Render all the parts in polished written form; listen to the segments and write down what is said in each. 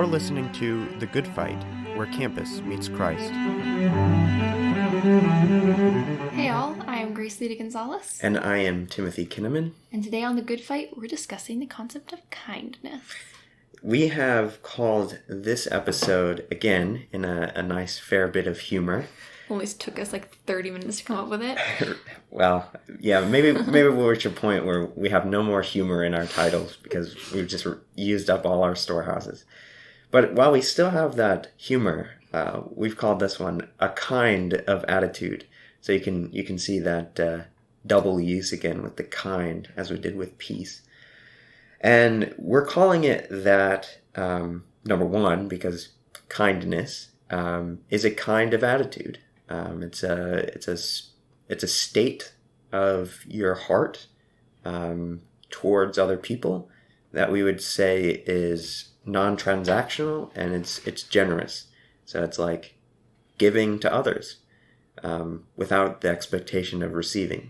You're listening to The Good Fight, where campus meets Christ. Hey all, I am Grace-Elleda Gonzalez. And I am Timothy Kinnaman. And today on The Good Fight, we're discussing the concept of kindness. We have called this episode, again, in a nice fair bit of humor. Only took us like 30 minutes to come up with it. Well, yeah, maybe we'll reach a point where we have no more humor in our titles because we've just used up all our storehouses. But while we still have that humor, we've called this one a kind of attitude. So you can see that double use again with the kind, as we did with peace. And we're calling it that, number one, because kindness is a kind of attitude. It's a state of your heart towards other people that we would say is non-transactional, and it's generous. So it's like giving to others without the expectation of receiving,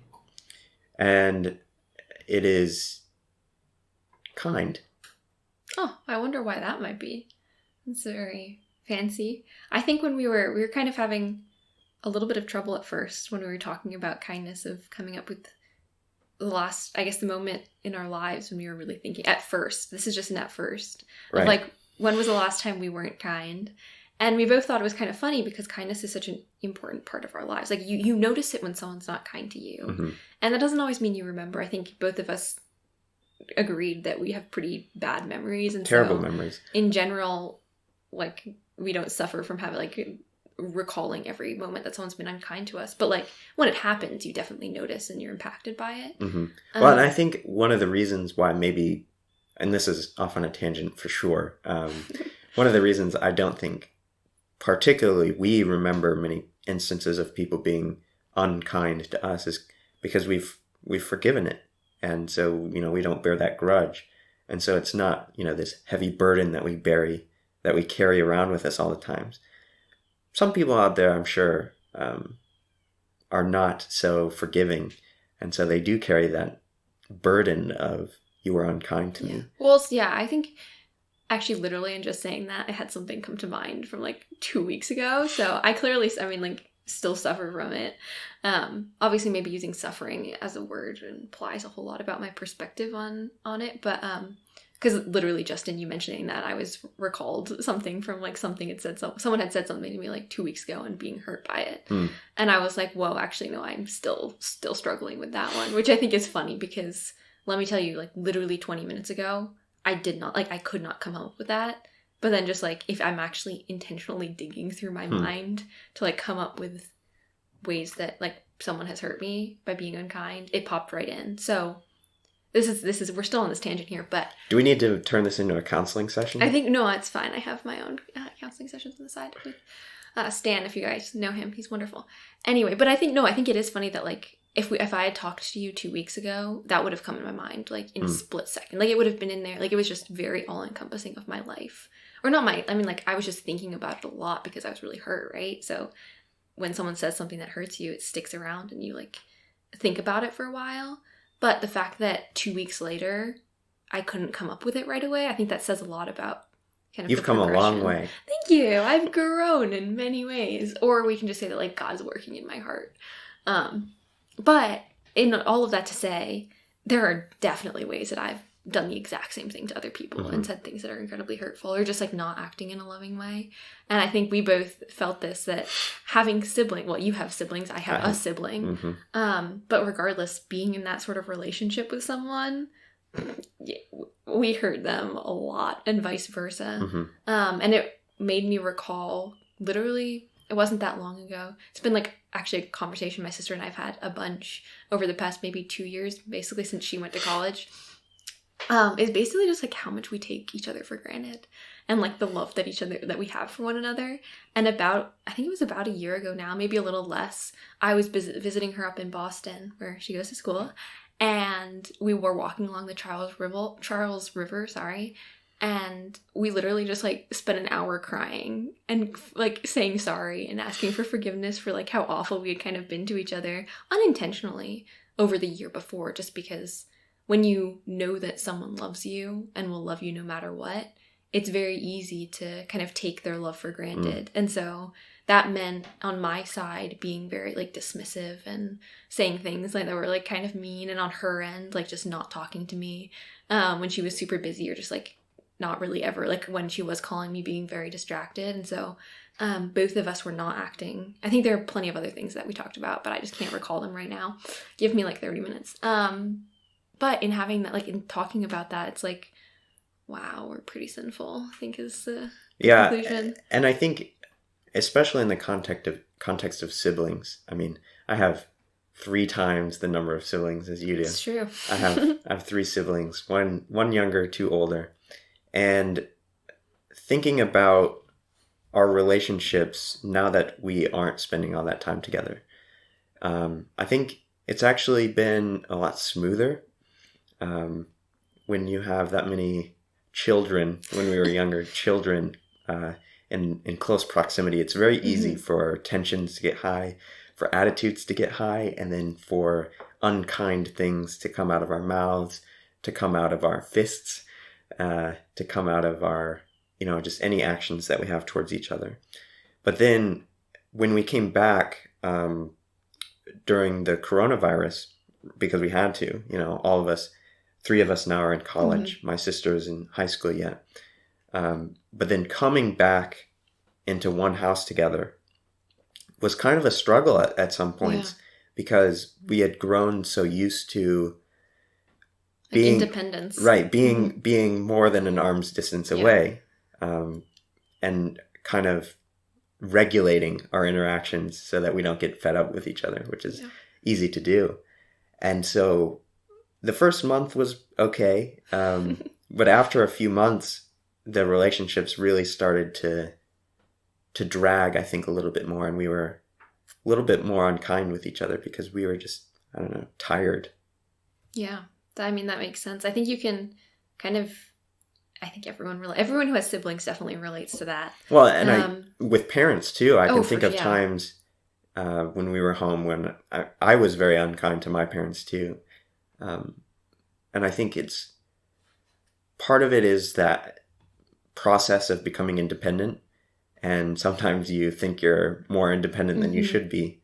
and it is kind. Oh, I wonder why that might be. It's very fancy. I think when we were kind of having a little bit of trouble at first when we were talking about kindness, of coming up with the moment in our lives when we were really thinking at first. This is just an at first. Right. Of like, when was the last time we weren't kind? And we both thought it was kind of funny because kindness is such an important part of our lives. Like you notice it when someone's not kind to you. Mm-hmm. And that doesn't always mean you remember. I think both of us agreed that we have pretty bad memories. And terrible memories. In general, like, we don't suffer from having, like, recalling every moment that someone's been unkind to us. But, like, when it happens, you definitely notice and you're impacted by it. Mm-hmm. Well, and I think one of the reasons why maybe, and this is off on a tangent for sure, one of the reasons I don't think particularly we remember many instances of people being unkind to us is because we've forgiven it. And so, we don't bear that grudge. And so it's not, this heavy burden that we carry around with us all the time. Some people out there, I'm sure, are not so forgiving. And so they do carry that burden of, you were unkind to me. Well, yeah, I think actually literally in just saying that, I had something come to mind from like 2 weeks ago. So I clearly, still suffer from it. Obviously maybe using suffering as a word implies a whole lot about my perspective on it, but because literally just in you mentioning that, I was recalled something from like something it said, someone had said something to me like 2 weeks ago and being hurt by it. And I was like, whoa, actually no, I'm still struggling with that one, which I think is funny because let me tell you, like literally 20 minutes ago I could not come up with that. But then just, like, if I'm actually intentionally digging through my mind to, like, come up with ways that, like, someone has hurt me by being unkind, it popped right in. So this is we're still on this tangent here, but... Do we need to turn this into a counseling session? I think, no, it's fine. I have my own counseling sessions on the side with Stan, if you guys know him. He's wonderful. Anyway, but I think it is funny that, like, if I had talked to you 2 weeks ago, that would have come in my mind, like, in a split second. Like, it would have been in there. Like, it was just very all-encompassing of my life. Or not I was just thinking about it a lot because I was really hurt, right? So when someone says something that hurts you, it sticks around and you, like, think about it for a while. But the fact that 2 weeks later, I couldn't come up with it right away, I think that says a lot about kind of You've come a long way. Thank you. I've grown in many ways. Or we can just say that, like, God's working in my heart. But in all of that to say, there are definitely ways that I've done the exact same thing to other people and said things that are incredibly hurtful or just like not acting in a loving way. And I think we both felt this, that having siblings, well, you have siblings, I have a sibling. But regardless, being in that sort of relationship with someone, we hurt them a lot and vice versa. And it made me recall, literally, it wasn't that long ago. It's been like actually a conversation my sister and I've had a bunch over the past maybe 2 years, basically since she went to college. It's basically just like how much we take each other for granted and like the love that we have for one another. And I think it was about a year ago now, maybe a little less, I was visiting her up in Boston where she goes to school, and we were walking along the Charles River, and we literally just like spent an hour crying and like saying sorry and asking for forgiveness for like how awful we had kind of been to each other unintentionally over the year before, just because when you know that someone loves you and will love you no matter what, it's very easy to kind of take their love for granted. And so that meant on my side being very like dismissive and saying things like that were like kind of mean, and on her end like just not talking to me when she was super busy, or just like not really ever, like when she was calling me, being very distracted. And so both of us were not acting. I think there are plenty of other things that we talked about, but I just can't recall them right now. Give me like 30 minutes. But in having that, like in talking about that, it's like, wow, we're pretty sinful, I think is the conclusion. And I think especially in the context of siblings. I mean, I have 3 times the number of siblings as you do. It's true. I have 3 siblings, one younger, 2 older. And thinking about our relationships now that we aren't spending all that time together, I think it's actually been a lot smoother when you have that many children, when we were younger, children in close proximity. It's very easy for tensions to get high, for attitudes to get high, and then for unkind things to come out of our mouths, to come out of our fists, to come out of our, just any actions that we have towards each other. But then when we came back during the coronavirus, because we had to, all of us, 3 of us now are in college. My sister's in high school yet. But then coming back into one house together was kind of a struggle at some points, because we had grown so used to being independence, right? Being more than an arm's distance away, and kind of regulating our interactions so that we don't get fed up with each other, which is easy to do. And so the first month was okay, but after a few months, the relationships really started to drag, I think, a little bit more, and we were a little bit more unkind with each other because we were just, I don't know, tired. Yeah, I mean, that makes sense. I think you can kind of, I think everyone who has siblings definitely relates to that. Well, and with parents too, I can think of yeah. times when we were home when I was very unkind to my parents too. And I think it's, part of it is that process of becoming independent. And sometimes you think you're more independent than you should be.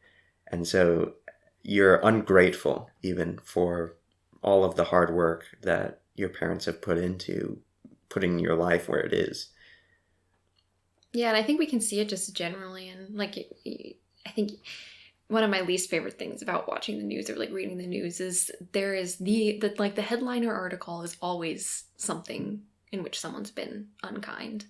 And so you're ungrateful even for all of the hard work that your parents have put into putting your life where it is. Yeah, and I think we can see it just generally. And like, I think one of my least favorite things about watching the news or like reading the news is there is the headliner article is always something in which someone's been unkind.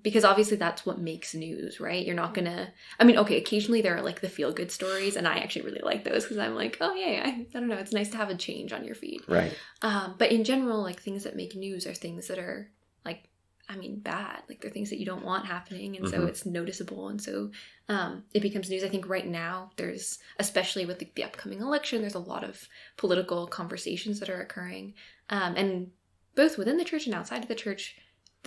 Because obviously that's what makes news, right? You're not gonna, I mean, okay, occasionally there are like the feel good stories, and I actually really like those because I'm like, oh yeah, I don't know, it's nice to have a change on your feed. Right. But in general, like things that make news are things that are like, I mean, bad. Like they're things that you don't want happening, and so it's noticeable, and so it becomes news. I think right now there's, especially with the upcoming election, there's a lot of political conversations that are occurring, and both within the church and outside of the church,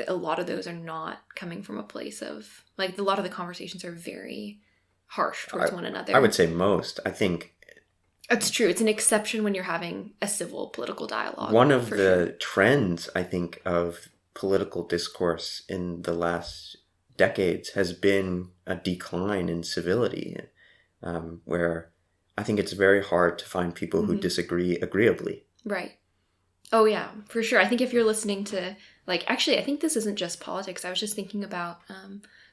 a lot of those are not coming from a place of, like, a lot of the conversations are very harsh towards one another. I would say most. I think it's true. It's an exception when you're having a civil political dialogue. One of the trends, I think, of political discourse in the last decades has been a decline in civility, where I think it's very hard to find people who disagree agreeably. Right. Oh, yeah, for sure. I think if you're listening to, like, actually, I think this isn't just politics. I was just thinking about,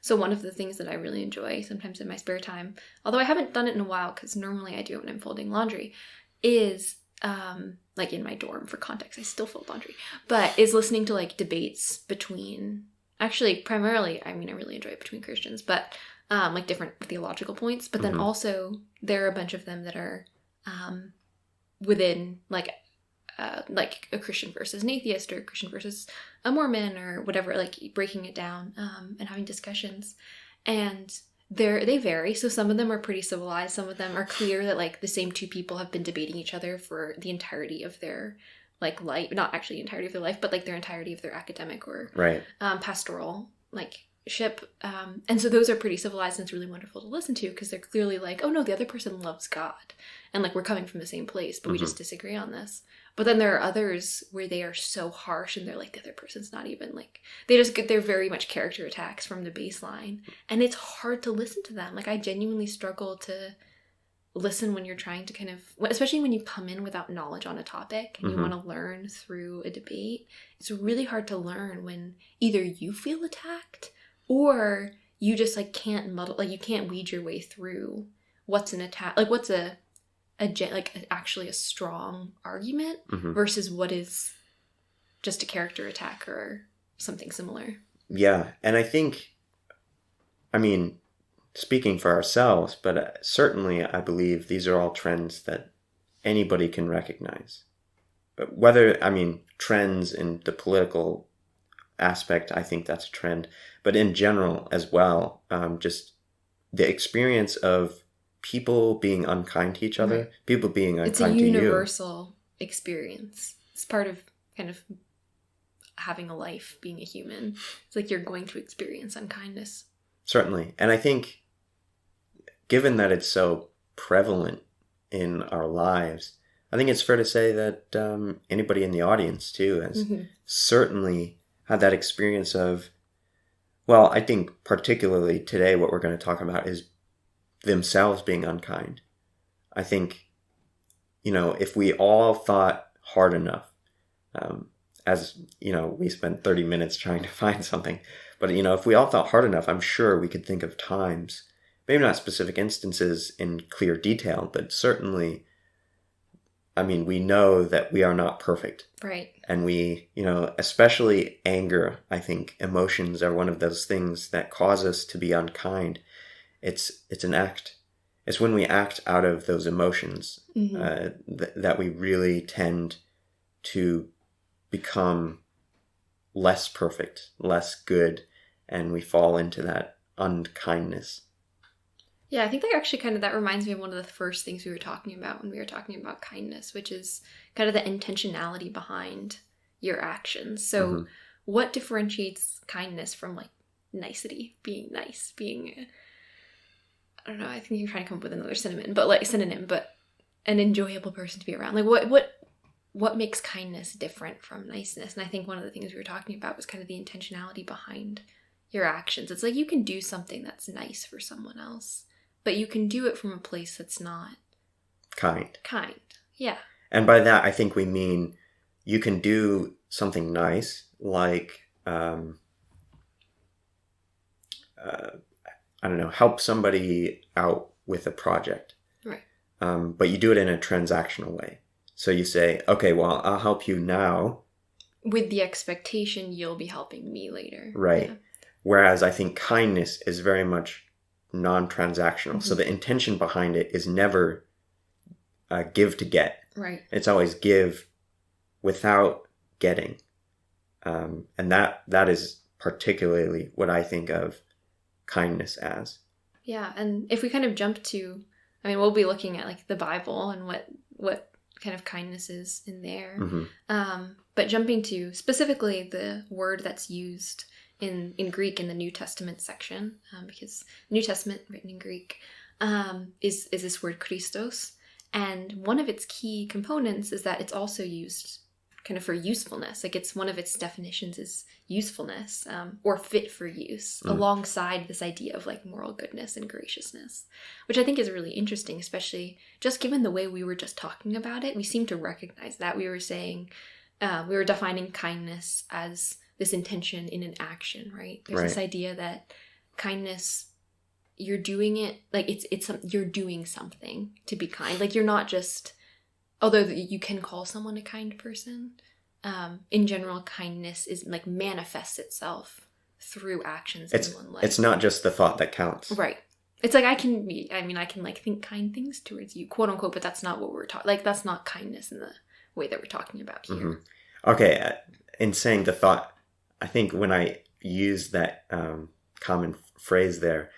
so one of the things that I really enjoy sometimes in my spare time, although I haven't done it in a while because normally I do it when I'm folding laundry, is, like, in my dorm, for context, I still fold laundry, but is listening to, like, debates between, actually, primarily, I mean, I really enjoy it between Christians, but, like, different theological points, but then also there are a bunch of them that are within, like a Christian versus an atheist, or a Christian versus a Mormon, or whatever, like breaking it down and having discussions. And they vary. So some of them are pretty civilized. Some of them are clear that like the same 2 people have been debating each other for the entirety of their like life, not actually the entirety of their life, but like their entirety of their academic or pastoral like And so those are pretty civilized, and it's really wonderful to listen to because they're clearly like, oh no, the other person loves God. And like, we're coming from the same place, but we just disagree on this. But then there are others where they are so harsh and they're like, the other person's not even like, they're very much character attacks from the baseline. And it's hard to listen to them. Like, I genuinely struggle to listen when you're trying to kind of, especially when you come in without knowledge on a topic and you want to learn through a debate. It's really hard to learn when either you feel attacked or you just like can't muddle, like you can't weed your way through what's an attack, like what's actually a strong argument versus what is just a character attack or something similar. Yeah. And I think, I mean, speaking for ourselves, but certainly I believe these are all trends that anybody can recognize. But trends in the political aspect, I think that's a trend. But in general as well, just the experience of people being unkind to each other, people being unkind to you. It's a universal experience. It's part of kind of having a life, being a human. It's like you're going to experience unkindness. Certainly. And I think, given that it's so prevalent in our lives, I think it's fair to say that anybody in the audience, too, has certainly had that experience of, well, I think particularly today what we're going to talk about is themselves being unkind. I think, if we all thought hard enough, as, we spent 30 minutes trying to find something, but, if we all thought hard enough, I'm sure we could think of times, maybe not specific instances in clear detail, but certainly, we know that we are not perfect. Right. And we, especially anger, I think emotions are one of those things that cause us to be unkind. It's an act. It's when we act out of those emotions that we really tend to become less perfect, less good, and we fall into that unkindness. Yeah, I think that reminds me of one of the first things we were talking about when we were talking about kindness, which is kind of the intentionality behind your actions. So what differentiates kindness from like nicety, being nice, being, I don't know, I think you're trying to come up with another synonym, but an enjoyable person to be around. Like what makes kindness different from niceness? And I think one of the things we were talking about was kind of the intentionality behind your actions. It's like you can do something that's nice for someone else, but you can do it from a place that's not kind. Yeah. And by that, I think we mean you can do something nice, like, help somebody out with a project. Right. But you do it in a transactional way. So you say, okay, well, I'll help you now. With the expectation you'll be helping me later. Right. Yeah. Whereas I think kindness is very much non-transactional. So the intention behind it is never give to get. Right. It's always give without getting. And that is particularly what I think of kindness as. Yeah, and if we kind of jump to, we'll be looking at like the Bible and what kind of kindness is in there. But jumping to specifically the word that's used in Greek in the New Testament section, because New Testament written in Greek is this word Christos, and one of its key components is that it's also used kind of for usefulness. Like it's one of its definitions is usefulness, or fit for use, alongside this idea of like moral goodness and graciousness, which I think is really interesting, especially just given the way we were just talking about it. We seem to recognize that. We were saying, we were defining kindness as this intention in an action, right? There's this idea that kindness, you're doing it, like you're doing something to be kind. Like you're not just, although you can call someone a kind person, in general, kindness is like manifests itself through actions in one life. It's not just the thought that counts. Right. It's like I can like think kind things towards you, quote unquote, but that's not what we're talking, like that's not kindness in the way that we're talking about here. Okay. In saying the thought, I think when I use that common phrase there,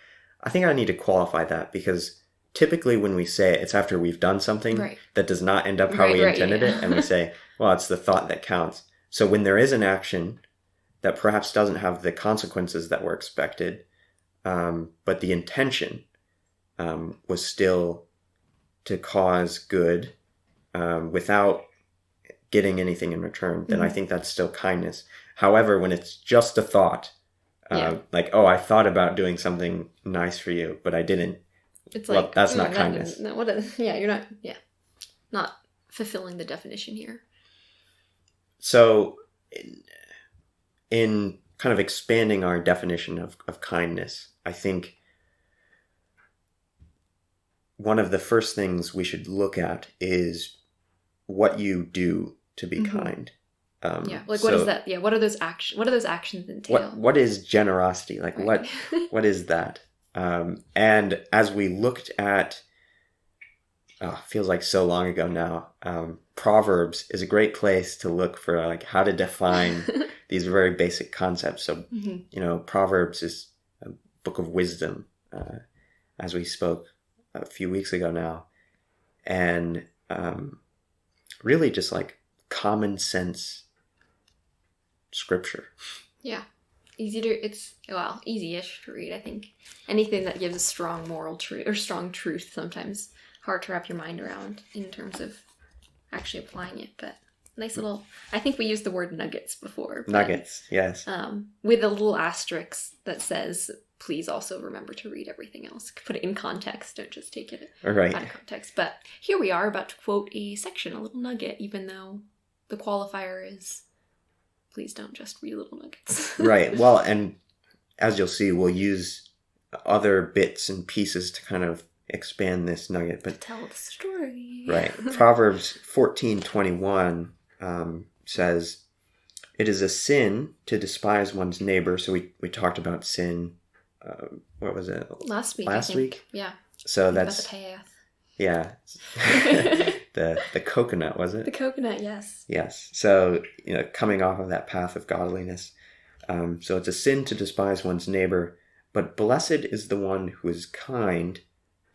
I think I need to qualify that, because typically when we say it, it's after we've done something that does not end up how we intended it, and we say, well, it's the thought that counts. So when there is an action that perhaps doesn't have the consequences that were expected, but the intention was still to cause good without getting anything in return, then I think that's still kindness. However, when it's just a thought, like, oh, I thought about doing something nice for you, but I didn't. It's well, like, that's not kindness. You're not fulfilling the definition here. So in kind of expanding our definition of kindness, I think one of the first things we should look at is what you do to be kind. What is that? Yeah, what are those actions entail? What is generosity? Like, right. what is that? And as we looked at, feels like so long ago now, Proverbs is a great place to look for like how to define these very basic concepts. So, Proverbs is a book of wisdom, as we spoke a few weeks ago now. And really just like common sense scripture. Yeah. Easy-ish to read, I think. Anything that gives a strong moral truth or strong truth, sometimes hard to wrap your mind around in terms of actually applying it, but nice little, I think we used the word nuggets before. Nuggets, yes. With a little asterisk that says, please also remember to read everything else. Put it in context, don't just take it out of context. But here we are about to quote a section, a little nugget, even though the qualifier is, please don't just read little nuggets. Right. Well, and as you'll see, we'll use other bits and pieces to kind of expand this nugget. But tell the story. Right. Proverbs 14:21 says, "It is a sin to despise one's neighbor." So we talked about sin. What was it? Last week. Last week? Yeah. So that's about the path. Yeah. the coconut, was it? The coconut, yes. Yes. So, coming off of that path of godliness. So it's a sin to despise one's neighbor, but blessed is the one who is kind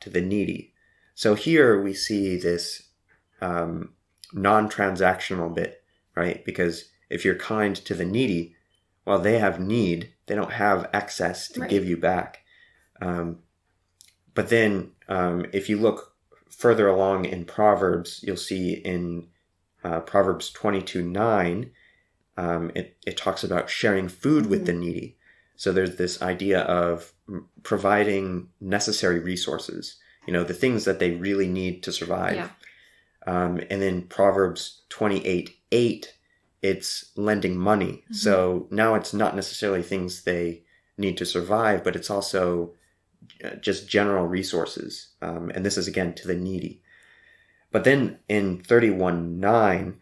to the needy. So here we see this non-transactional bit, right? Because if you're kind to the needy, well, they have need. They don't have excess to give you back. But then if you look further along in Proverbs, you'll see in Proverbs 22:9, it talks about sharing food with the needy. So there's this idea of providing necessary resources, the things that they really need to survive. Yeah. And then Proverbs 28:8, it's lending money. Mm-hmm. So now it's not necessarily things they need to survive, but it's also just general resources. And this is, again, to the needy. But then in 31:9,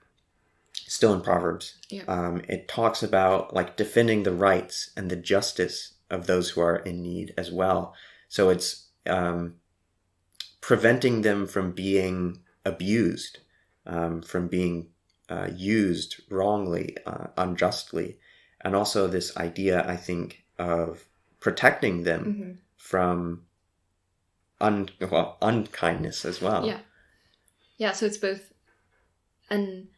still in Proverbs, it talks about like defending the rights and the justice of those who are in need as well. So it's preventing them from being abused, from being used wrongly, unjustly. And also this idea, I think, of protecting them from unkindness as well. Yeah. Yeah, so it's both an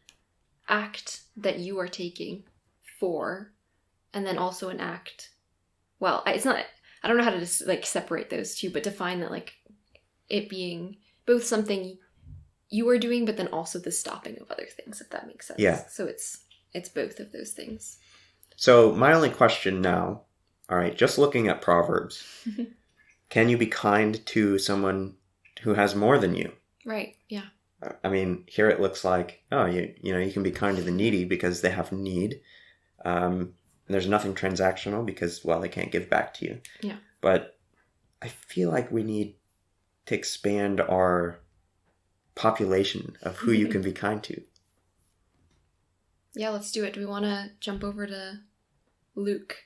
act that you are taking for, and then also an act, well, it's not, I don't know how to just like separate those two, but define that like it being both something you are doing, but then also the stopping of other things, if that makes sense. Yeah. So it's both of those things. So my only question now, all right, just looking at Proverbs, can you be kind to someone who has more than you? Right, yeah. I mean, here it looks like, you can be kind to the needy because they have need. There's nothing transactional because, well, they can't give back to you. Yeah. But I feel like we need to expand our population of who you can be kind to. Yeah, let's do it. Do we want to jump over to Luke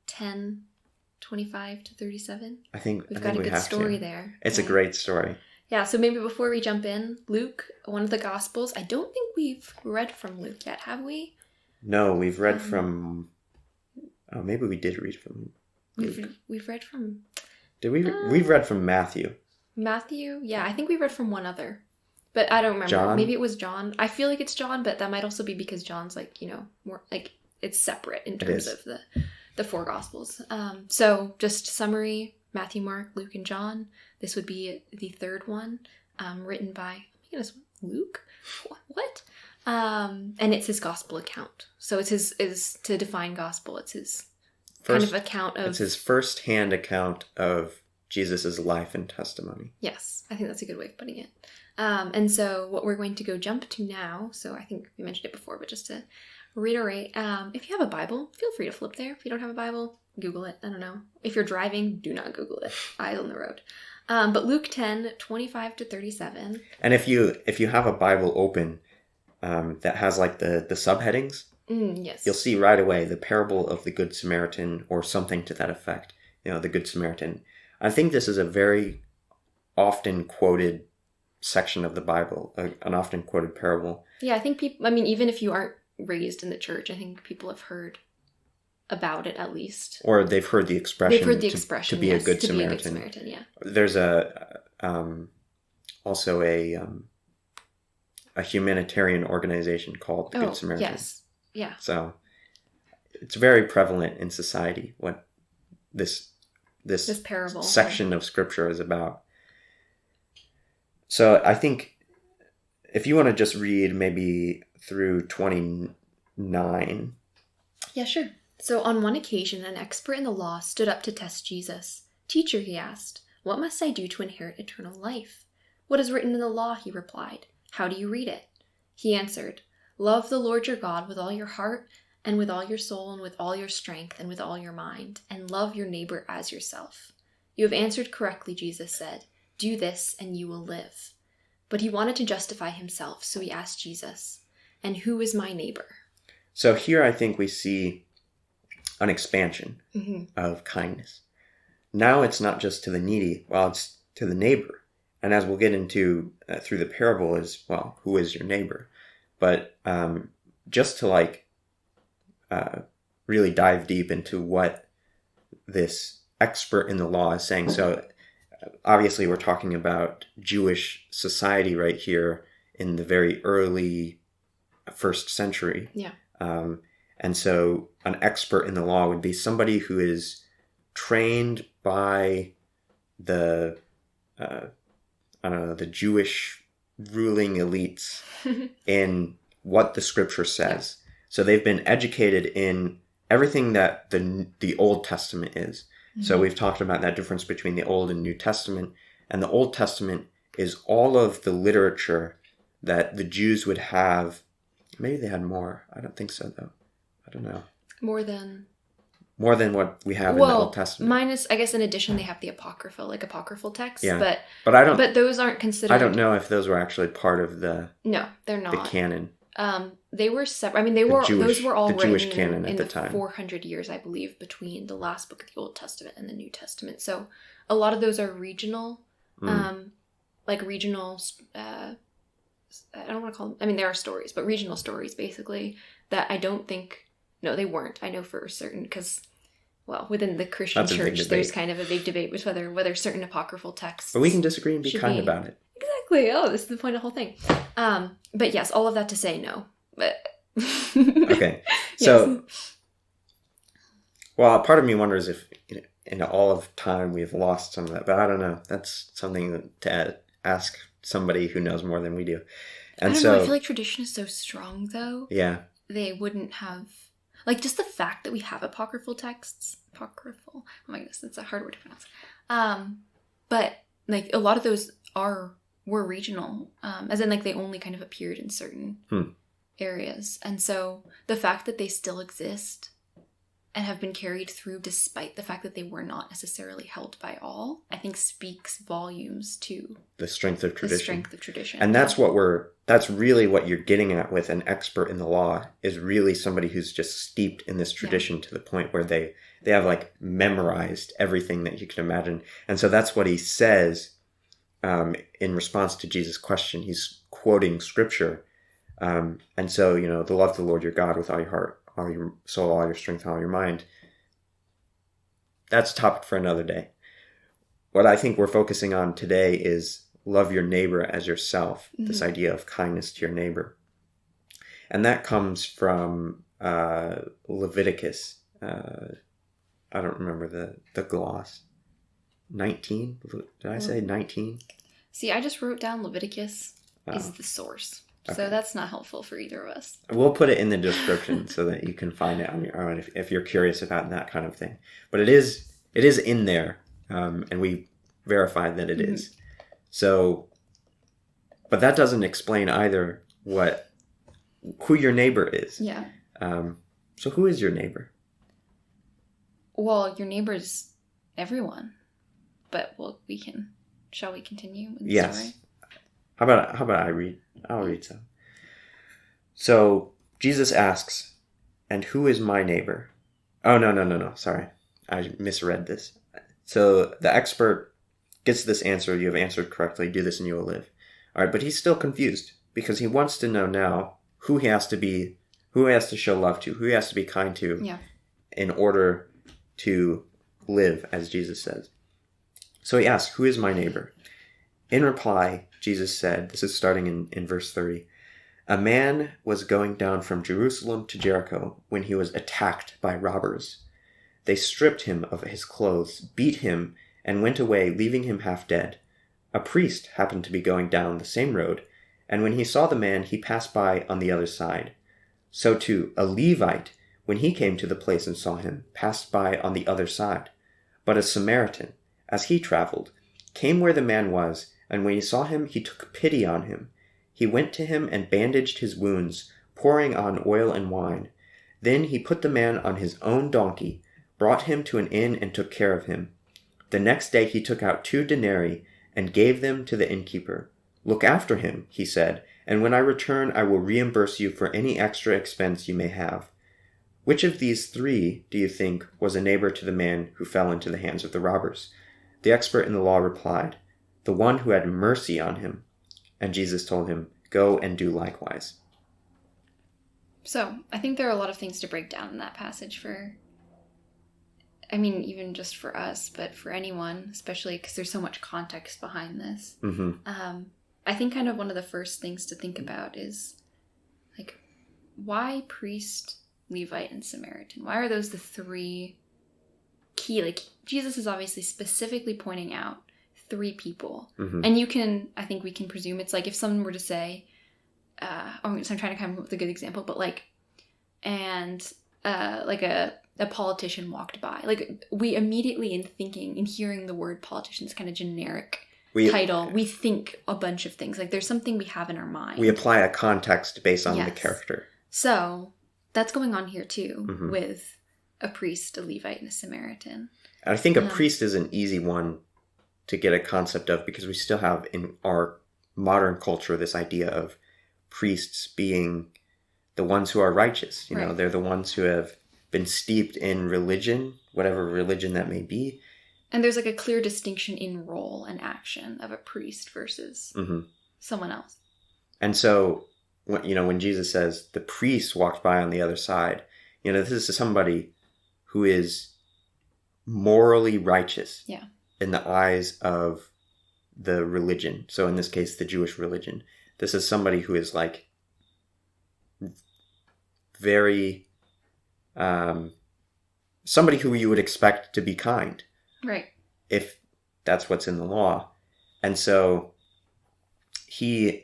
10:25-37? I think we've got a good story there. It's a great story. Yeah, so maybe before we jump in, Luke, one of the Gospels, I don't think we've read from Luke yet, have we? No, we've read from... Oh, maybe we did read from Luke. We've read from... Did we? We've read from Matthew. Matthew? Yeah, I think we read from one other. But I don't remember. John? Maybe it was John. I feel like it's John, but that might also be because John's like, more like... it's separate in terms of the four Gospels. So just summary: Matthew, Mark, Luke, and John. This would be the third one, written by, oh my goodness, Luke? What? And it's his gospel account. So it's is to define gospel. It's his kind of account of... It's his first-hand account of Jesus' life and testimony. Yes, I think that's a good way of putting it. And so what we're going to go jump to now, so I think we mentioned it before, but just to reiterate, if you have a Bible, feel free to flip there. If you don't have a Bible, Google it. I don't know. If you're driving, do not Google it. Eyes on the road. But Luke 10:25-37. And if you have a Bible open that has like the subheadings, yes, you'll see right away the parable of the Good Samaritan or something to that effect. The Good Samaritan. I think this is a very often quoted section of the Bible, an often quoted parable. Yeah, I think people, I mean, even if you aren't raised in the church, I think people have heard about it at least. Or they've heard the expression. They've heard the expression, to be yes, a good to Samaritan. Be a good Samaritan, yeah. There's also a humanitarian organization called the Good Samaritan. Yes, yeah. So it's very prevalent in society what this parable section of scripture is about. So I think if you want to just read maybe through 29. Yeah, sure. So on one occasion, an expert in the law stood up to test Jesus. "Teacher," he asked, "what must I do to inherit eternal life?" "What is written in the law?" he replied. "How do you read it?" He answered, "Love the Lord your God with all your heart and with all your soul and with all your strength and with all your mind, and love your neighbor as yourself." "You have answered correctly," Jesus said. "Do this and you will live." But he wanted to justify himself, so he asked Jesus, "And who is my neighbor?" So here I think we see an expansion of kindness. Now it's not just to the needy, well, it's to the neighbor. And as we'll get into through the parable is, well, who is your neighbor? But just to really dive deep into what this expert in the law is saying. So obviously we're talking about Jewish society right here in the very early first century. Yeah. And so an expert in the law would be somebody who is trained by the the Jewish ruling elites in what the scripture says. Yeah. So they've been educated in everything that the Old Testament is. So we've talked about that difference between the Old and New Testament. And the Old Testament is all of the literature that the Jews would have. Maybe they had more. I don't think so, though. I don't know. More than what we have in the Old Testament. Minus, I guess, in addition, they have the apocryphal texts. Yeah. But those aren't considered. I don't know if those were actually part of the. No, they're not. The canon. They were separate. I mean, those were all written Jewish canon in the time. 400 years, I believe, between the last book of the Old Testament and the New Testament. So a lot of those are regional, regional. I don't want to call them. I mean, there are stories, but regional stories, basically, that I don't think. No, they weren't. I know for certain because, well, within the Christian church, there's kind of a big debate with whether certain apocryphal texts. But we can disagree and be kind about it. Exactly. Oh, this is the point of the whole thing. But yes, all of that to say no. But okay. So, well, part of me wonders if in all of time we've lost some of that, but I don't know. That's something to ask somebody who knows more than we do. And I don't know. I feel like tradition is so strong, though. Yeah. They wouldn't have. Just the fact that we have apocryphal texts. Apocryphal. Oh my goodness, that's a hard word to pronounce. But, a lot of those were regional. As in, they only kind of appeared in certain areas. And so, the fact that they still exist and have been carried through despite the fact that they were not necessarily held by all, I think speaks volumes to the strength of tradition. And that's really what you're getting at with an expert in the law, is really somebody who's just steeped in this tradition to the point where they have memorized everything that you can imagine. And so that's what he says in response to Jesus' question. He's quoting scripture. And so, the love of the Lord your God with all your heart, all your soul, all your strength, all your mind. That's a topic for another day. What I think we're focusing on today is love your neighbor as yourself, this idea of kindness to your neighbor. And that comes from Leviticus. I don't remember the gloss. 19? Did I say 19? See, I just wrote down Leviticus is the source. Okay. So that's not helpful for either of us. We'll put it in the description so that you can find it on your own if you're curious about that kind of thing. But it is in there, and we verified that it is. So, but that doesn't explain either who your neighbor is. Yeah. So who is your neighbor? Well, your neighbor's everyone. But shall we continue with the story? How about I read? I'll read some. So Jesus asks, "And who is my neighbor?" Oh, no. Sorry. I misread this. So the expert gets this answer. You have answered correctly. Do this and you will live. All right, but he's still confused because he wants to know now who he has to be, who he has to show love to, who he has to be kind to in order to live, as Jesus says. So he asks, "Who is my neighbor?" In reply, Jesus said, this is starting in verse 30, "A man was going down from Jerusalem to Jericho when he was attacked by robbers. They stripped him of his clothes, beat him, and went away, leaving him half dead. A priest happened to be going down the same road, and when he saw the man, he passed by on the other side. So too, a Levite, when he came to the place and saw him, passed by on the other side. But a Samaritan, as he traveled, came where the man was, and when he saw him, he took pity on him. He went to him and bandaged his wounds, pouring on oil and wine. Then he put the man on his own donkey, brought him to an inn, and took care of him. The next day he took out 2 denarii and gave them to the innkeeper. 'Look after him,' he said, 'and when I return I will reimburse you for any extra expense you may have.' Which of these 3, do you think, was a neighbor to the man who fell into the hands of the robbers?" The expert in the law replied, "The one who had mercy on him." And Jesus told him, "Go and do likewise." So, I think there are a lot of things to break down in that passage even just for us, but for anyone, especially because there's so much context behind this. I think kind of one of the first things to think about is, like, why priest, Levite, and Samaritan? Why are those the 3 key? Like, Jesus is obviously specifically pointing out 3 people. And I think we can presume it's like if someone were to say, so I'm trying to come up with a good example, but like a politician walked by. Like, we immediately in hearing the word politician, it's kind of generic title, we think a bunch of things. Like, there's something we have in our mind. We apply a context based on the character. So that's going on here too, with a priest, a Levite, and a Samaritan. I think a priest is an easy one to get a concept of because we still have in our modern culture this idea of priests being the ones who are righteous. You know, they're the ones who have been steeped in religion, whatever religion that may be. And there's like a clear distinction in role and action of a priest versus someone else. And so, when Jesus says the priest walked by on the other side, this is somebody who is morally righteous in the eyes of the religion. So in this case, the Jewish religion. This is somebody who is like very, somebody who you would expect to be kind. Right. If that's what's in the law. And so he,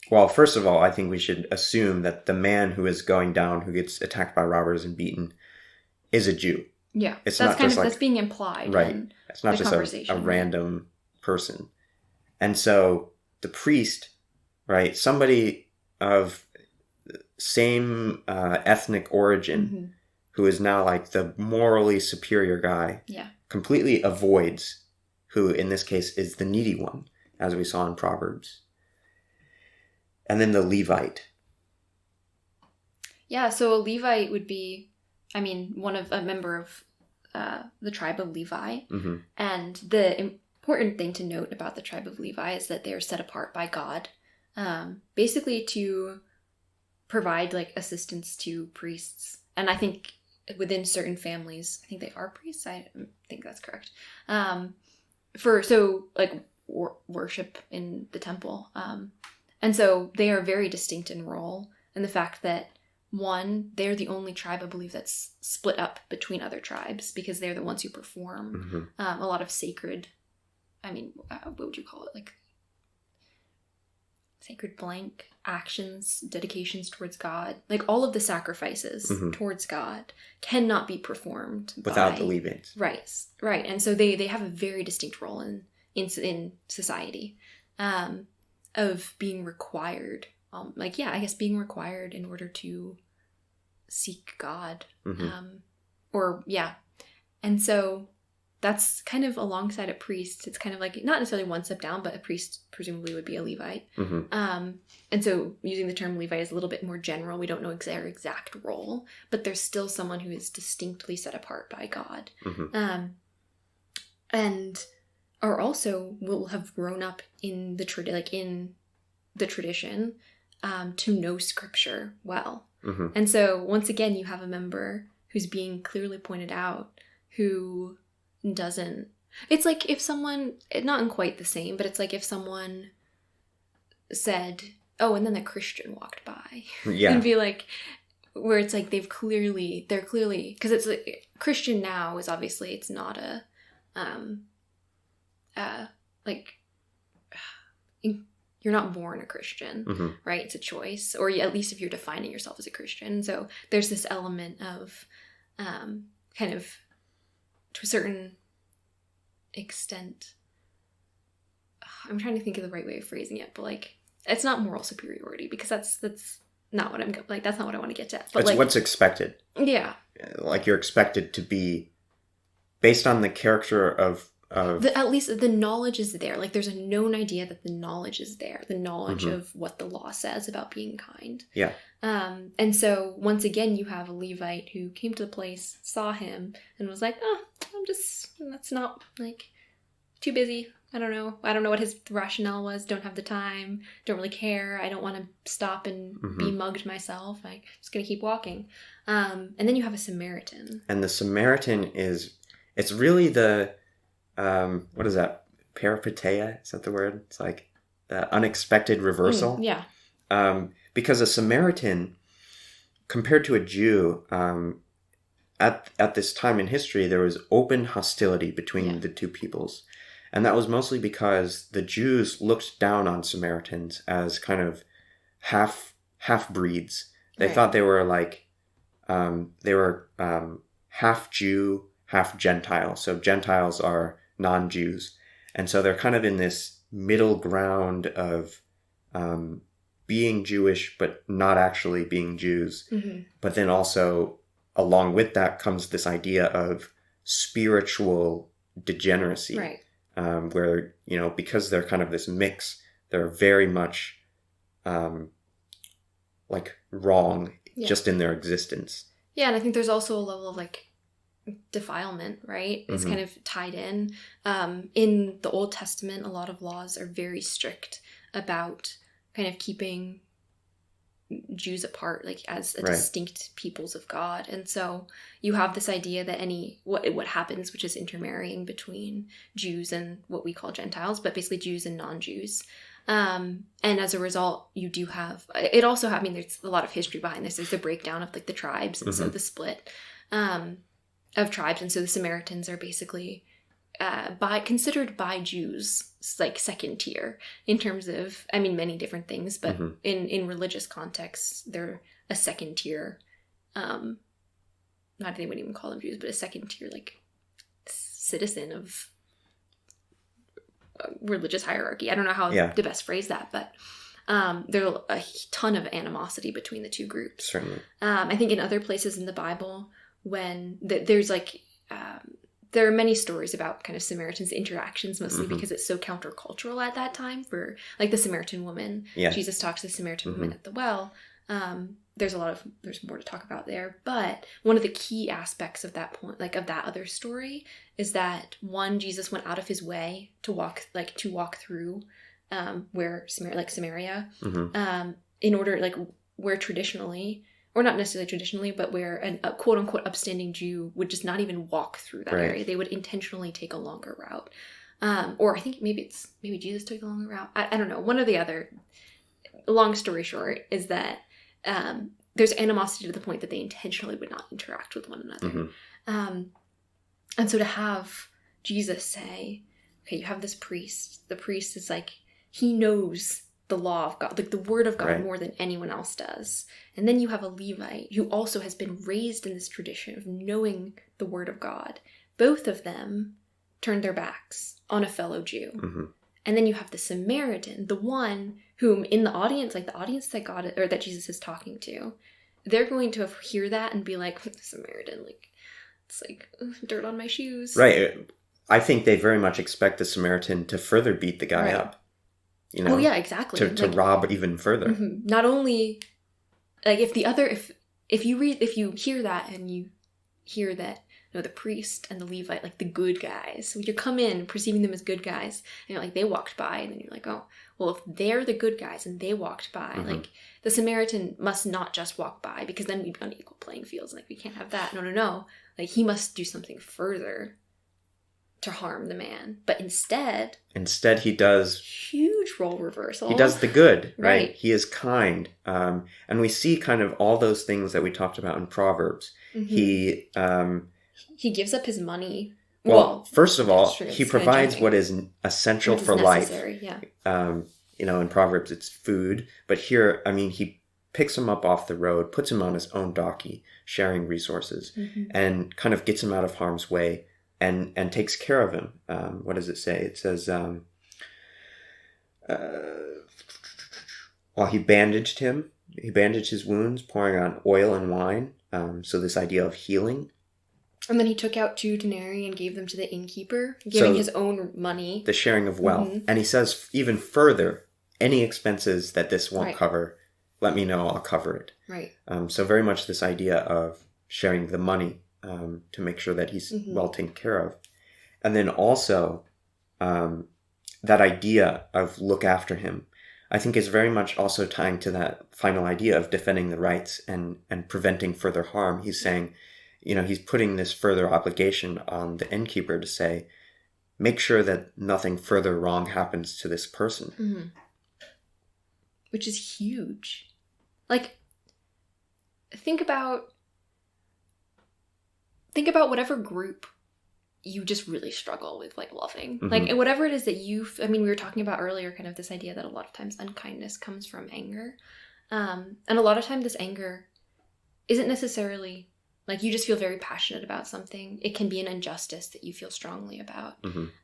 first of all, I think we should assume that the man who is going down, who gets attacked by robbers and beaten, is a Jew. Yeah. That's being implied. Right. It's not just a random person. And so the priest, right, somebody of same ethnic origin, who is now like the morally superior guy, completely avoids who in this case is the needy one, as we saw in Proverbs. And then the Levite. Yeah, so a Levite would be, a member of the tribe of Levi. And the important thing to note about the tribe of Levi is that they are set apart by God, basically to provide like assistance to priests. And I think within certain families, I think they are priests. I think that's correct. Worship in the temple. And so they are very distinct in role. And the fact that one, they're the only tribe, I believe, that's split up between other tribes because they're the ones who perform a lot of sacred, what would you call it? Like sacred blank actions, dedications towards God. Like all of the sacrifices towards God cannot be performed without the Levites. Right. And so they have a very distinct role in society of being required. Being required in order to seek God. And so that's kind of alongside a priest. It's kind of like not necessarily one step down, but a priest presumably would be a Levite. And so using the term Levite is a little bit more general. We don't know their exact role, but there's still someone who is distinctly set apart by God. And are also will have grown up in the tradition to know Scripture well. And so once again, you have a member who's being clearly pointed out who doesn't. It's like if someone, not in quite the same, but it's like if someone said, "Oh," and then the Christian walked by, and be like, where it's like they're clearly because it's like Christian now is obviously it's not a you're not born a Christian, right? It's a choice, or at least if you're defining yourself as a Christian. So there's this element of kind of, to a certain extent, I'm trying to think of the right way of phrasing it, but like, it's not moral superiority, because that's not what that's not what I want to get at. But it's like, what's expected. Yeah. Like you're expected to be based on the character of at least the knowledge is there. Like there's a known idea that the knowledge is there. The knowledge of what the law says about being kind. Yeah. And so once again, you have a Levite who came to the place, saw him, and was like, "Oh, that's not like too busy. I don't know what his rationale was. Don't have the time. Don't really care. I don't want to stop and be mugged myself. I'm just going to keep walking." And then you have a Samaritan. And the Samaritan it's really the, what is that? Peripeteia? Is that the word? It's like the unexpected reversal. Yeah. Because a Samaritan, compared to a Jew, at this time in history, there was open hostility between the two peoples. And that was mostly because the Jews looked down on Samaritans as kind of half-breeds. They thought they were like, half Jew, half Gentile. So Gentiles are non-Jews. And so they're kind of in this middle ground of being Jewish, but not actually being Jews. But then also, along with that comes this idea of spiritual degeneracy. Right. Where, because they're kind of this mix, they're very much like wrong just in their existence. Yeah, and I think there's also a level of like defilement, right? It's kind of tied in. In the Old Testament, a lot of laws are very strict about kind of keeping Jews apart, like as a distinct peoples of God. And so you have this idea that what happens, which is intermarrying between Jews and what we call Gentiles, but basically Jews and non-Jews. And as a result, you do have, it also, there's a lot of history behind this. There's the breakdown of like the tribes, and so the split of tribes. And so the Samaritans are basically considered by Jews like second tier in terms of, many different things, but in religious contexts, they're a second tier, not they wouldn't even call them Jews, but a second tier like citizen of religious hierarchy. I don't know how to best phrase that, but there's a ton of animosity between the two groups. Certainly. I think in other places in the Bible, when there's like there are many stories about kind of Samaritans' interactions, mostly because it's so countercultural at that time. For like the Samaritan woman, Jesus talks to the Samaritan woman at the well. There's more to talk about there, but one of the key aspects of that point, like of that other story, is that one, Jesus went out of his way to walk through where Samaria, in order like where traditionally, or not necessarily traditionally, but where a quote unquote upstanding Jew would just not even walk through that area. They would intentionally take a longer route. Or I think maybe Jesus took the longer route. I don't know. One or the other. Long story short is that there's animosity to the point that they intentionally would not interact with one another. And so to have Jesus say, okay, you have this priest. The priest is like, he knows the law of God, like the word of God more than anyone else does. And then you have a Levite who also has been raised in this tradition of knowing the word of God. Both of them turned their backs on a fellow Jew. And then you have the Samaritan, the one whom in the audience, like the audience that God, or that Jesus is talking to, they're going to hear that and be like, Samaritan, like, it's like dirt on my shoes. Right. I think they very much expect the Samaritan to further beat the guy up. You know? Oh yeah, exactly. To rob even further. Not only, like, if you hear that and you hear that, you know, the priest and the Levite, like the good guys, so you come in perceiving them as good guys, and you're like, they walked by, and then you're like, oh, well, if they're the good guys and they walked by, like, the Samaritan must not just walk by, because then we'd be on equal playing fields. Like, we can't have that. No. Like, he must do something further to harm the man. But instead he does huge role reversal. He does the good, right? He is kind. And we see kind of all those things that we talked about in Proverbs. He gives up his money. Well, first of all, he provides what is essential for life. You know, in Proverbs it's food, but here, I mean, he picks him up off the road, puts him on his own donkey, sharing resources, and kind of gets him out of harm's way. And takes care of him. What does it say? It says, while he bandaged his wounds, pouring on oil and wine. So this idea of healing. And then he took out 2 denarii and gave them to the innkeeper, giving his own money. The sharing of wealth. And he says even further, any expenses that this won't cover, let me know, I'll cover it. Right. So very much this idea of sharing the money. To make sure that he's well taken care of. And then also that idea of look after him, I think is very much also tying to that final idea of defending the rights and preventing further harm. He's saying, you know, he's putting this further obligation on the innkeeper to say, make sure that nothing further wrong happens to this person. Which is huge. Like, think about whatever group you just really struggle with, like, loving. Like, whatever it is that we were talking about earlier, kind of this idea that a lot of times unkindness comes from anger. And a lot of times this anger isn't necessarily, like, you just feel very passionate about something. It can be an injustice that you feel strongly about.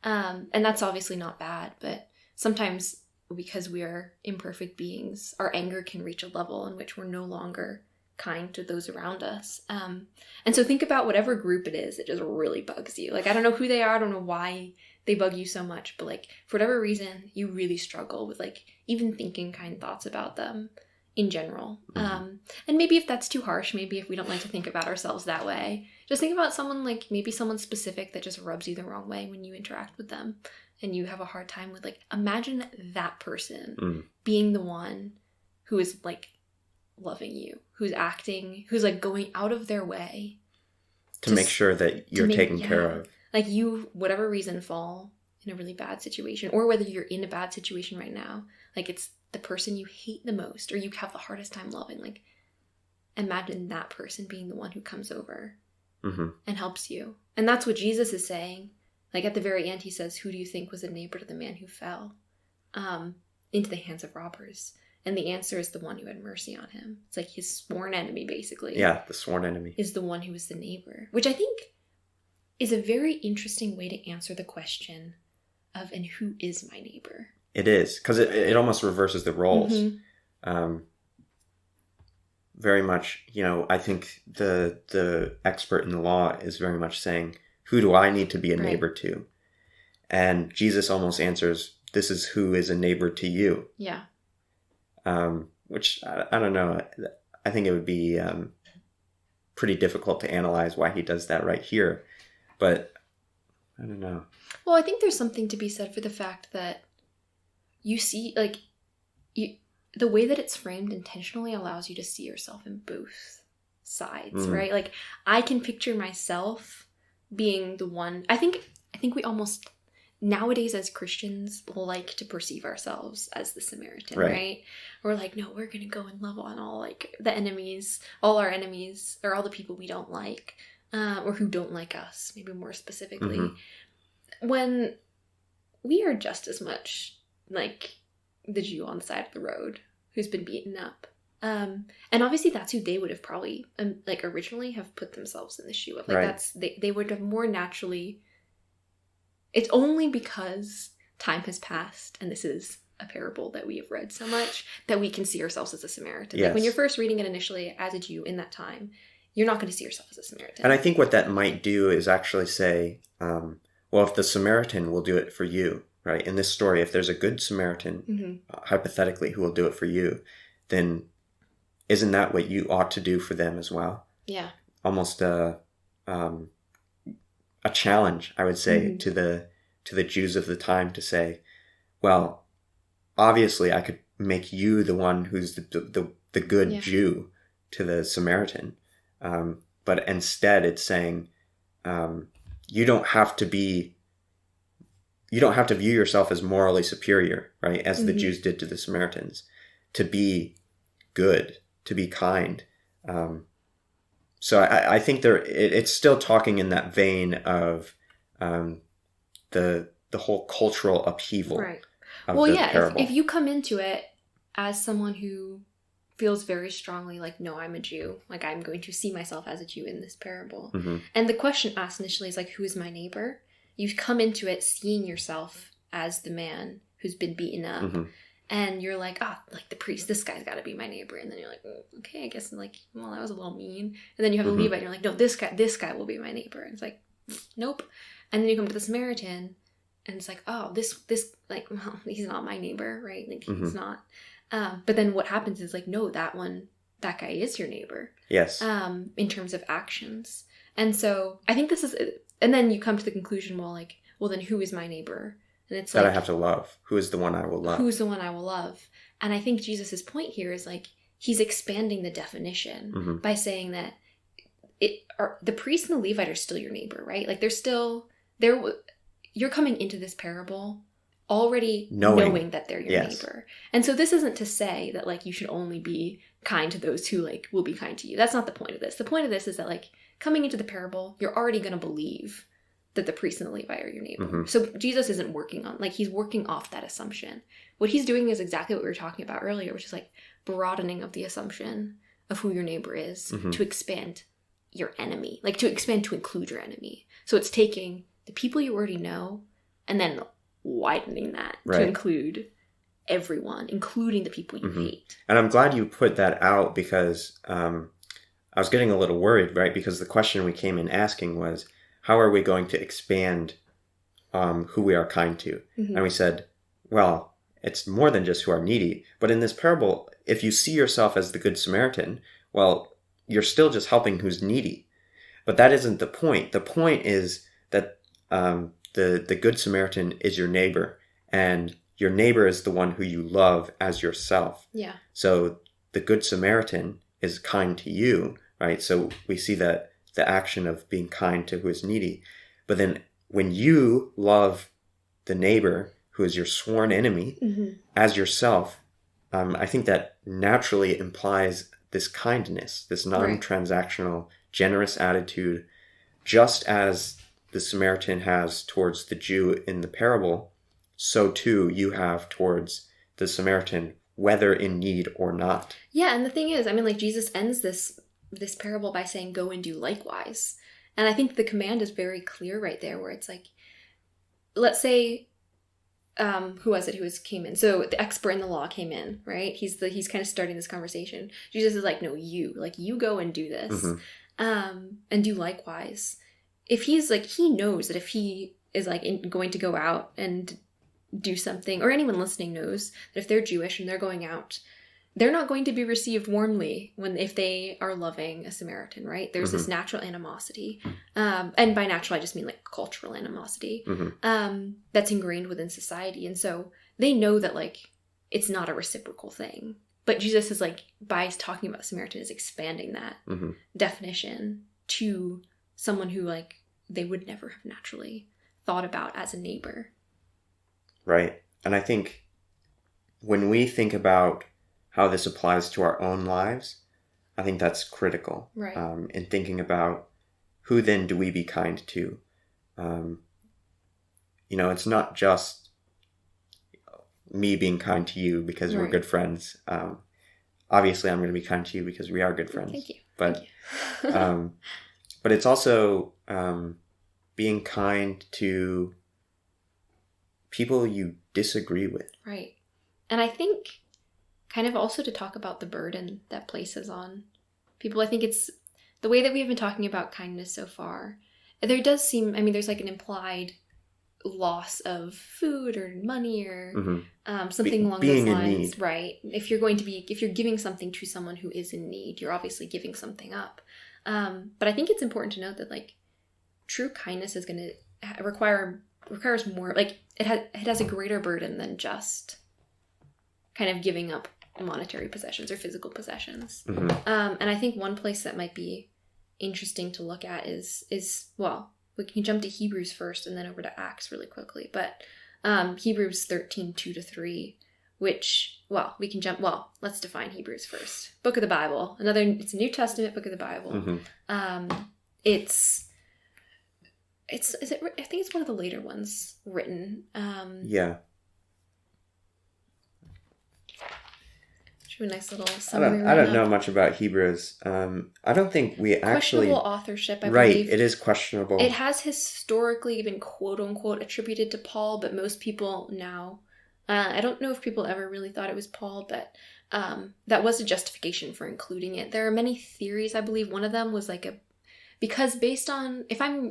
And that's obviously not bad, but sometimes because we are imperfect beings, our anger can reach a level in which we're no longer kind to those around us. And so think about whatever group it is that just really bugs you. Like, I don't know who they are, I don't know why they bug you so much, but, like, for whatever reason, you really struggle with, like, even thinking kind thoughts about them in general. And maybe if that's too harsh, maybe if we don't like to think about ourselves that way, just think about someone, like, maybe someone specific that just rubs you the wrong way when you interact with them and you have a hard time with, like, imagine that person being the one who is, like, loving you, who's acting, who's, like, going out of their way to make sure that you're taken care of. Like, you, whatever reason, fall in a really bad situation, or whether you're in a bad situation right now, like, it's the person you hate the most or you have the hardest time loving. Like, imagine that person being the one who comes over and helps you. And that's what Jesus is saying. Like, at the very end, he says, who do you think was a neighbor to the man who fell into the hands of robbers? And the answer is the one who had mercy on him. It's like his sworn enemy, basically. Yeah, the sworn enemy. Is the one who was the neighbor. Which I think is a very interesting way to answer the question of, and who is my neighbor? It is. Because it almost reverses the roles. Very much, you know, I think the expert in the law is very much saying, who do I need to be a neighbor to? And Jesus almost answers, this is who is a neighbor to you. Yeah. Which, I don't know, I think it would be pretty difficult to analyze why he does that right here. But, I don't know. Well, I think there's something to be said for the fact that you see, like, the way that it's framed intentionally allows you to see yourself in both sides, right? Like, I can picture myself being the one, I think we almost nowadays as Christians like to perceive ourselves as the Samaritan, right? We're like, no, we're going to go and love on all like the enemies, all our enemies, or all the people we don't like, or who don't like us, maybe more specifically. When we are just as much like the Jew on the side of the road who's been beaten up. And obviously that's who they would have probably like originally have put themselves in the shoe of. Like that's they would have more naturally. It's only because time has passed and this is a parable that we have read so much that we can see ourselves as a Samaritan. Like when you're first reading it initially as a Jew in that time, you're not going to see yourself as a Samaritan. And I think what that might do is actually say, well, if the Samaritan will do it for you, right? In this story, if there's a good Samaritan, hypothetically, who will do it for you, then isn't that what you ought to do for them as well? Yeah. Almost a challenge, I would say, to the Jews of the time to say, well, obviously I could make you the one who's the good Jew to the Samaritan. But instead it's saying, you don't have to view yourself as morally superior, right? As the Jews did to the Samaritans, to be good, to be kind. So I think it's still talking in that vein of the whole cultural upheaval. Right. Of well, the yeah. parable. If you come into it as someone who feels very strongly like, no, I'm a Jew. Like I'm going to see myself as a Jew in this parable. And the question asked initially is like, who is my neighbor? You come into it seeing yourself as the man who's been beaten up. And you're like, like the priest, this guy's got to be my neighbor. And then you're like, okay, I guess. And like, well, that was a little mean. And then you have the Levite, and you're like, no, this guy will be my neighbor. And it's like, nope. And then you come to the Samaritan, and it's like, oh, this, like, well, he's not my neighbor, right? Like, he's not. But then what happens is like, no, that guy is your neighbor. Yes. In terms of actions. And so I think this is, and then you come to the conclusion, well, then who is my neighbor? And it's that like, I have to love. Who is the one I will love? Who's the one I will love? And I think Jesus's point here is like, he's expanding the definition by saying that the priest and the Levite are still your neighbor, right? Like you're coming into this parable already knowing that they're your neighbor. And so this isn't to say that like you should only be kind to those who like will be kind to you. That's not the point of this. The point of this is that like coming into the parable, you're already going to believe that the priest and the Levite are your neighbor. So Jesus isn't working on, like he's working off that assumption. What he's doing is exactly what we were talking about earlier, which is like broadening of the assumption of who your neighbor is to expand your enemy, like to expand to include your enemy. So it's taking the people you already know and then widening that to include everyone, including the people you hate. And I'm glad you put that out because I was getting a little worried, right? Because the question we came in asking was, how are we going to expand who we are kind to? And we said, well, it's more than just who are needy. But in this parable, if you see yourself as the Good Samaritan, well, you're still just helping who's needy. But that isn't the point. The point is that the Good Samaritan is your neighbor, and your neighbor is the one who you love as yourself. Yeah. So the Good Samaritan is kind to you, right? So we see that the action of being kind to who is needy. But then when you love the neighbor who is your sworn enemy as yourself, I think that naturally implies this kindness, this non-transactional, generous attitude, just as the Samaritan has towards the Jew in the parable, so too you have towards the Samaritan, whether in need or not. Yeah, and the thing is, I mean, like Jesus ends this parable by saying, go and do likewise. And I think the command is very clear right there, where it's like, let's say, who was it who came in? So the expert in the law came in, right? He's kind of starting this conversation. Jesus is like, no, you go and do this, and do likewise. If he's like, he knows that if he is like going to go out and do something, or anyone listening knows that if they're Jewish and they're going out, they're not going to be received warmly if they are loving a Samaritan, right? There's this natural animosity. And by natural, I just mean like cultural animosity that's ingrained within society. And so they know that like it's not a reciprocal thing. But Jesus is like, by talking about Samaritan, is expanding that definition to someone who like they would never have naturally thought about as a neighbor. right? And I think when we think about how this applies to our own lives, I think that's critical. Right. In thinking about who then do we be kind to? It's not just me being kind to you because we're good friends. Obviously, I'm going to be kind to you because we are good friends. Thank you. But, Thank you. but it's also being kind to people you disagree with. Right. And I think kind of also to talk about the burden that places on people. I think it's the way that we've been talking about kindness so far. There does seem, there's like an implied loss of food or money or something along those lines. Right. If you're giving something to someone who is in need, you're obviously giving something up. But I think it's important to note that like true kindness is going to requires more, like it has a greater burden than just kind of giving up monetary possessions or physical possessions. And I think one place that might be interesting to look at is we can jump to Hebrews first and then over to Acts really quickly. But Hebrews 13, 2-3, which, let's define Hebrews first. Book of the Bible. It's a New Testament book of the Bible. It's I think it's one of the later ones written. Yeah. A nice little summary. I don't know much about Hebrews. I don't think we actually... Questionable authorship, I believe. Right, it is questionable. It has historically been quote-unquote attributed to Paul, but most people now... I don't know if people ever really thought it was Paul, but that was a justification for including it. There are many theories, I believe. One of them was because based on...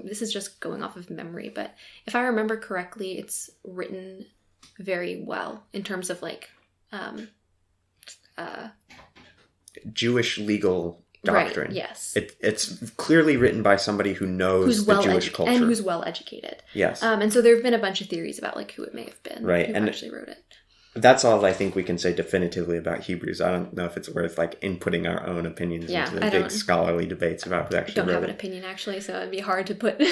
This is just going off of memory, but if I remember correctly, it's written very well in terms of Jewish legal doctrine. Right, yes. It's clearly written by somebody who knows the Jewish culture. And who's well educated. Yes. And so there have been a bunch of theories about who it may have been. Right. Who actually wrote it. That's all I think we can say definitively about Hebrews. I don't know if it's worth inputting our own opinions into the big scholarly debates about who actually wrote it. I don't have an opinion actually, so it'd be hard to put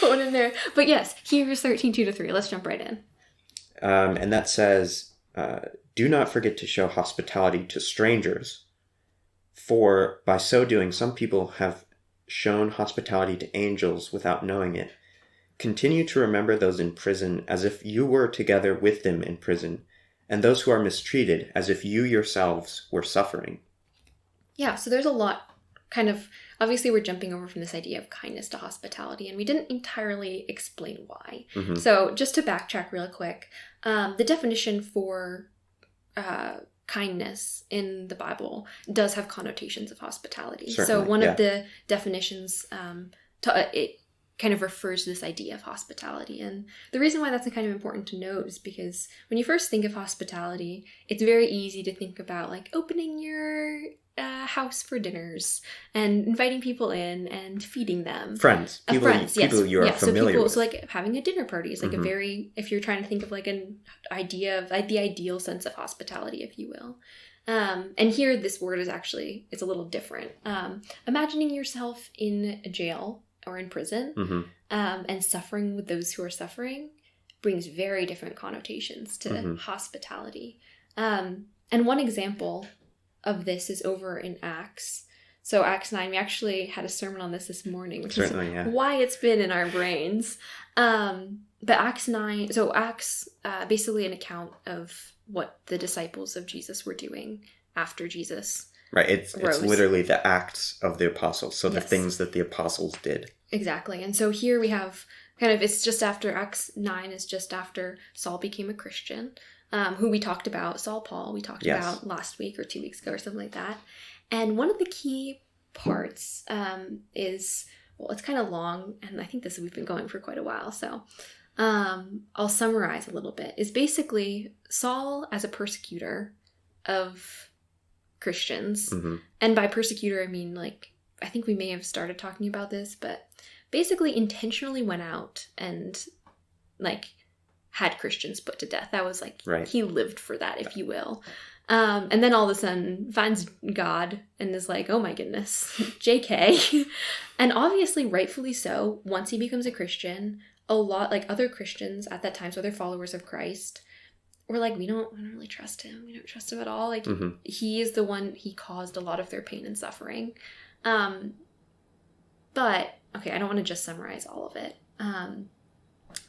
one in there. But yes, Hebrews 13, 2-3. Let's jump right in. And that says, do not forget to show hospitality to strangers, for by so doing some people have shown hospitality to angels without knowing it. Continue to remember those in prison as if you were together with them in prison, and those who are mistreated as if you yourselves were suffering. Yeah, so there's a lot obviously we're jumping over from this idea of kindness to hospitality, and we didn't entirely explain why. So just to backtrack real quick, the definition for kindness in the Bible does have connotations of hospitality. Certainly, so one of the definitions it kind of refers to this idea of hospitality. And the reason why that's kind of important to note is because when you first think of hospitality, it's very easy to think about opening your house for dinners and inviting people in and feeding them. Friends. People you are familiar with. So having a dinner party is a very, if you're trying to think of an idea of the ideal sense of hospitality, if you will. And here this word is actually, it's a little different. Imagining yourself in a jail or in prison and suffering with those who are suffering brings very different connotations to hospitality. And one example of this is over in Acts. So Acts 9, we actually had a sermon on this morning, which is why it's been in our brains. But Acts 9, so Acts, basically an account of what the disciples of Jesus were doing after Jesus Right, it's literally the acts of the apostles, so the things that the apostles did. Exactly, and so here we have it's just after Acts 9 is just after Saul became a Christian, who we talked about, Paul, we talked about last week or 2 weeks ago or something like that. And one of the key parts is, it's kind of long, and I think we've been going for quite a while, so I'll summarize a little bit, is basically Saul as a persecutor of Christians. And by persecutor, I mean, I think we may have started talking about this, but basically intentionally went out and, had Christians put to death. That was, he lived for that, if you will. And then all of a sudden finds God and is oh my goodness, JK. And obviously, rightfully so, once he becomes a Christian, a lot, like other Christians at that time, so other followers of Christ, were like, we don't really trust him. We don't trust him at all. Like, he is the one, he caused a lot of their pain and suffering. But, okay, I don't want to just summarize all of it.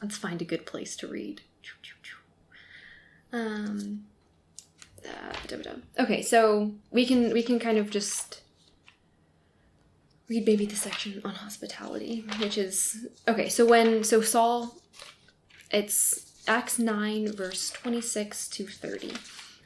Let's find a good place to read. Okay, so we can kind of just read maybe the section on hospitality, which is, okay, so Saul, it's Acts 9, verse 26 to 30.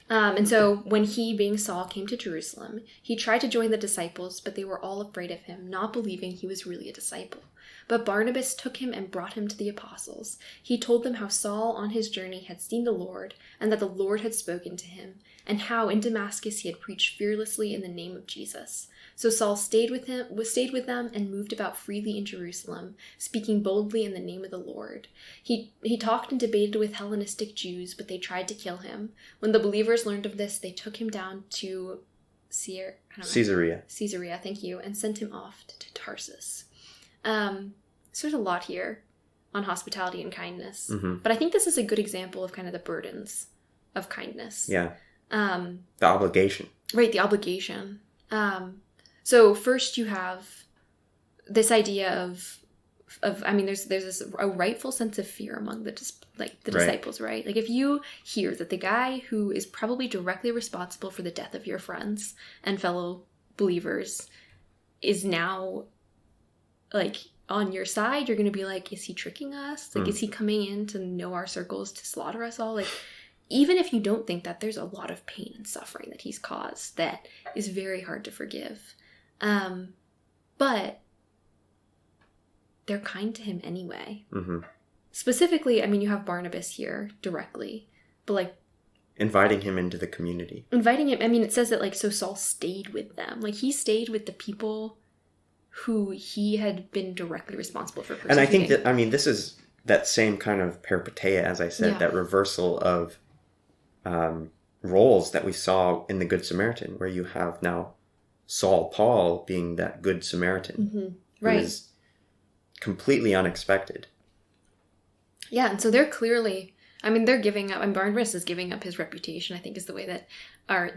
And so when he, being Saul, came to Jerusalem, he tried to join the disciples, but they were all afraid of him, not believing he was really a disciple. But Barnabas took him and brought him to the apostles. He told them how Saul on his journey had seen the Lord, and that the Lord had spoken to him, and how in Damascus he had preached fearlessly in the name of Jesus. So Saul stayed with them and moved about freely in Jerusalem, speaking boldly in the name of the Lord. He talked and debated with Hellenistic Jews, but they tried to kill him. When the believers learned of this, they took him down to Caesarea, thank you, and sent him off to Tarsus. So there's a lot here on hospitality and kindness. But I think this is a good example of kind of the burdens of kindness. Yeah. The obligation. Right, the obligation. So first you have this idea of I mean, there's a rightful sense of fear among the disciples, right? Like, if you hear that the guy who is probably directly responsible for the death of your friends and fellow believers is now, like, on your side, you're going to be like, is he tricking us? Like, is he coming in to know our circles to slaughter us all? Like, even if you don't think that, there's a lot of pain and suffering that he's caused that is very hard to forgive. But they're kind to him anyway. Specifically, I mean, you have Barnabas here directly, but like inviting him into the community. Inviting him, I mean, it says that, like, so Saul stayed with them. Like, he stayed with the people who he had been directly responsible for persecuting. And I think that, I mean, this is that same kind of peripeteia, as I said, that reversal of roles that we saw in the Good Samaritan, where you have now Paul being that Good Samaritan. Right. Who is completely unexpected. Yeah, and so they're clearly, I mean, they're giving up, and Barnabas is giving up his reputation, I think is the way that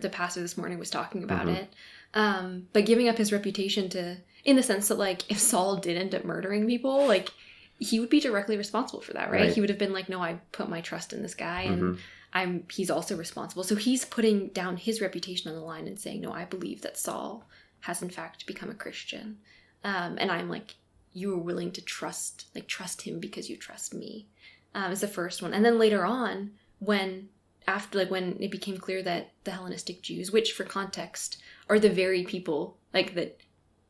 the pastor this morning was talking about it. But giving up his reputation to, in the sense that, like, if Saul did end up murdering people, like, he would be directly responsible for that, right? He would have been like, no, I put my trust in this guy, and he's also responsible. So he's putting down his reputation on the line and saying, no, I believe that Saul has in fact become a Christian. And I'm like, you were willing to trust him because you trust me, is the first one. And then later on, when it became clear that the Hellenistic Jews, which for context are the very people like that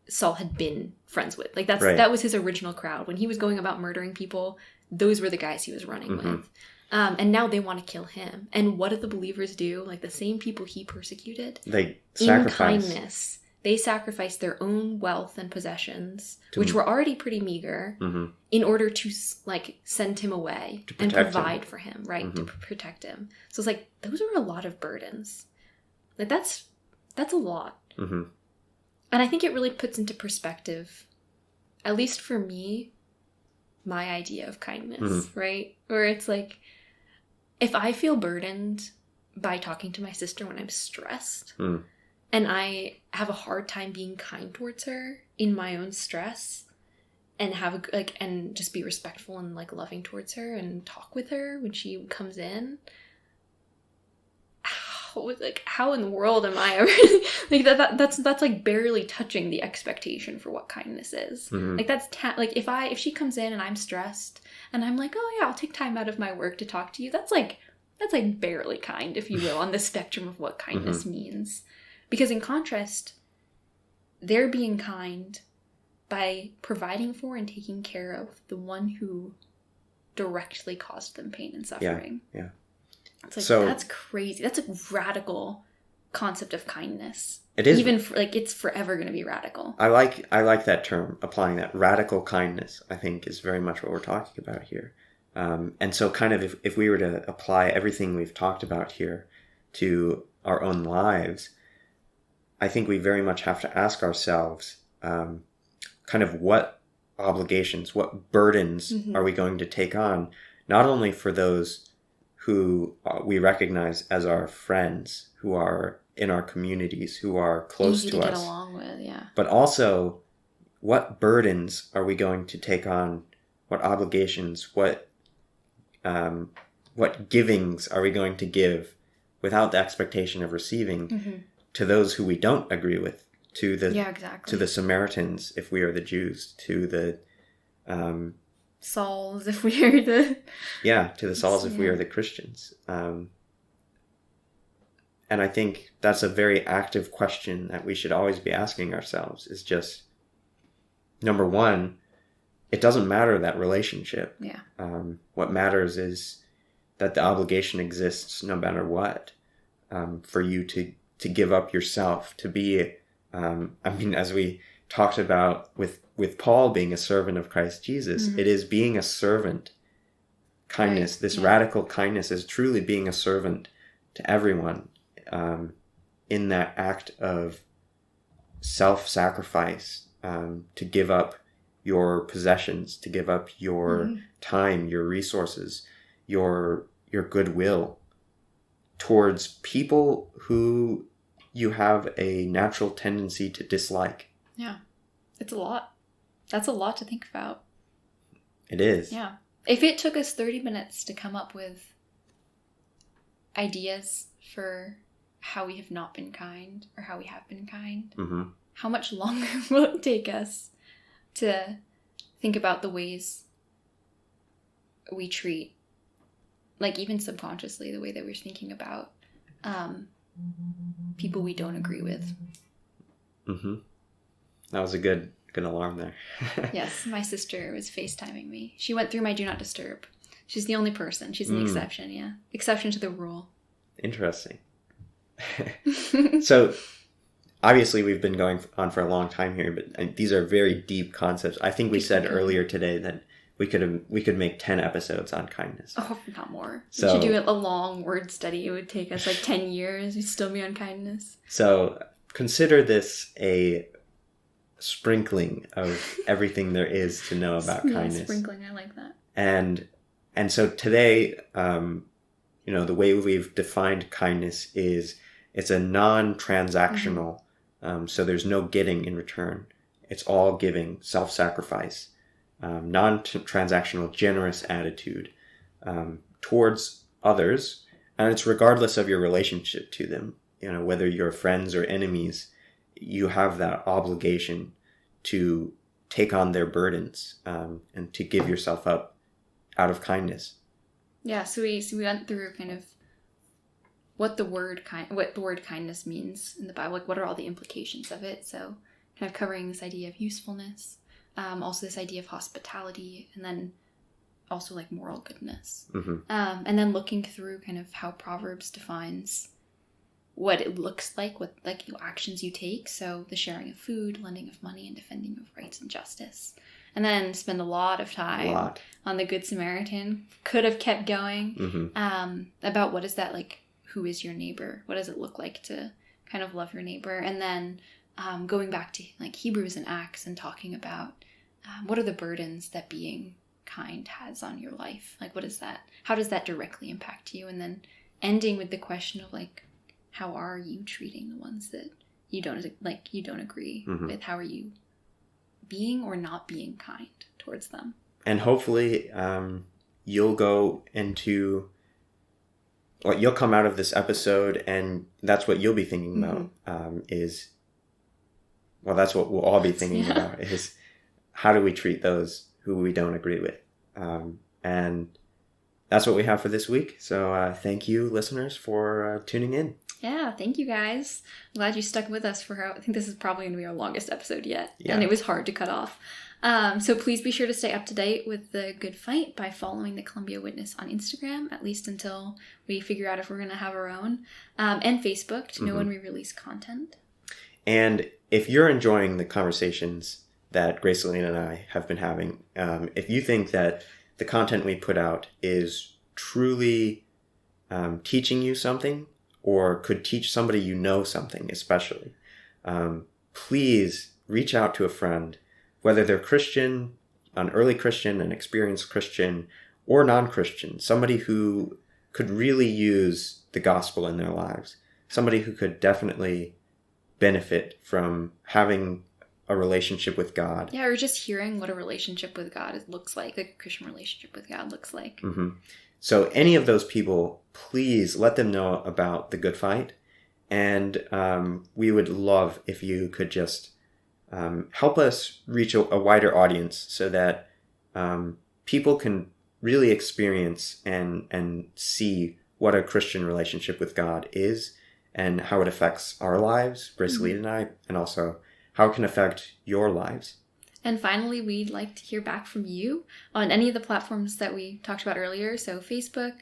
Saul had been friends with, like that was his original crowd. When he was going about murdering people, those were the guys he was running with. And now they want to kill him. And what did the believers do? Like, the same people he persecuted, they sacrificed. In kindness, they sacrificed their own wealth and possessions, which were already pretty meager, in order to, like, send him away and provide for him, right? To protect him. So it's like, those are a lot of burdens. Like, that's a lot. And I think it really puts into perspective, at least for me, my idea of kindness, right? Where it's like, if I feel burdened by talking to my sister when I'm stressed, and I have a hard time being kind towards her in my own stress, and and just be respectful and, like, loving towards her and talk with her when she comes in, how in the world am I ever like that's like barely touching the expectation for what kindness is. Like, that's like, if she comes in and I'm stressed and I'm like, oh yeah, I'll take time out of my work to talk to you, that's like barely kind, if you will, on the spectrum of what kindness means. Because in contrast, they're being kind by providing for and taking care of the one who directly caused them pain and suffering. Yeah. It's like, that's crazy. That's a radical concept of kindness. It is. Even it's forever going to be radical. I like that term, applying that. Radical kindness, I think, is very much what we're talking about here. And so kind of if we were to apply everything we've talked about here to our own lives, I think we very much have to ask ourselves kind of what obligations, what burdens are we going to take on, not only for those who we recognize as our friends, who are in our communities, who are close Easy to to us, get along with, yeah. but also what burdens are we going to take on, what obligations, what givings are we going to give without the expectation of receiving to those who we don't agree with, to the Samaritans if we are the Jews, to the Sauls if we are the to the Sauls if we are the Christians. And I think that's a very active question that we should always be asking ourselves, is just, number one, it doesn't matter that relationship. Yeah. What matters is that the obligation exists no matter what, for you to give up yourself, to be, as we talked about with Paul being a servant of Christ Jesus, it is being a servant. Kindness, this radical kindness is truly being a servant to everyone, in that act of self-sacrifice, to give up your possessions, to give up your time, your resources, your goodwill towards people who you have a natural tendency to dislike. Yeah. It's a lot. That's a lot to think about. It is. Yeah. If it took us 30 minutes to come up with ideas for how we have not been kind or how we have been kind, how much longer will it take us to think about the ways we treat, like even subconsciously, the way that we're thinking about people we don't agree with? That was a good alarm there. Yes, my sister was FaceTiming me. She went through my Do Not Disturb. She's the only person. She's an exception, yeah. Exception to the rule. Interesting. So, obviously we've been going on for a long time here, but these are very deep concepts. I think we said earlier today that we could make 10 episodes on kindness. Oh, not more. So, we should do a long word study. It would take us like 10 years. We'd still be on kindness. So, consider this a sprinkling of everything there is to know about kindness. Sprinkling, I like that. And so today, the way we've defined kindness is it's a non-transactional, so there's no getting in return. It's all giving, self-sacrifice, non-transactional, generous attitude towards others, and it's regardless of your relationship to them. Whether you're friends or enemies, you have that obligation to take on their burdens, and to give yourself up out of kindness. Yeah, so we went through kind of what the word kindness means in the Bible. Like, what are all the implications of it? So, kind of covering this idea of usefulness, also this idea of hospitality, and then also like moral goodness. And then looking through kind of how Proverbs defines what it looks like, what actions you take. So the sharing of food, lending of money, and defending of rights and justice. And then spend a lot of time on the Good Samaritan. Could have kept going. About what is that like? Who is your neighbor? What does it look like to kind of love your neighbor? And then going back to like Hebrews and Acts and talking about what are the burdens that being kind has on your life? Like, what is that? How does that directly impact you? And then ending with the question of like, how are you treating the ones that you don't agree with? How are you being or not being kind towards them? And hopefully you'll go into what you'll come out of this episode, and that's what you'll be thinking about, that's what we'll all be thinking about, is how do we treat those who we don't agree with? And that's what we have for this week. So thank you, listeners, for tuning in. Yeah, thank you guys. I'm glad you stuck with us I think this is probably going to be our longest episode yet. Yeah. And it was hard to cut off. So please be sure to stay up to date with the Good Fight by following the Columbia Witness on Instagram, at least until we figure out if we're going to have our own, and Facebook to know when we release content. And if you're enjoying the conversations that Grace-Elleda and I have been having, if you think that the content we put out is truly teaching you something, or could teach somebody something especially, please reach out to a friend, whether they're Christian an early Christian, an experienced Christian, or non-Christian, somebody who could really use the gospel in their lives, somebody who could definitely benefit from having a relationship with God. Yeah, or just hearing what a relationship with God looks like a Christian relationship with God looks like. Mm-hmm. So any of those people, please let them know about the Good Fight. And we would love if you could just help us reach a wider audience so that people can really experience and see what a Christian relationship with God is and how it affects our lives, Grace-Elleda and I, and also how it can affect your lives. And finally, we'd like to hear back from you on any of the platforms that we talked about earlier. So Facebook,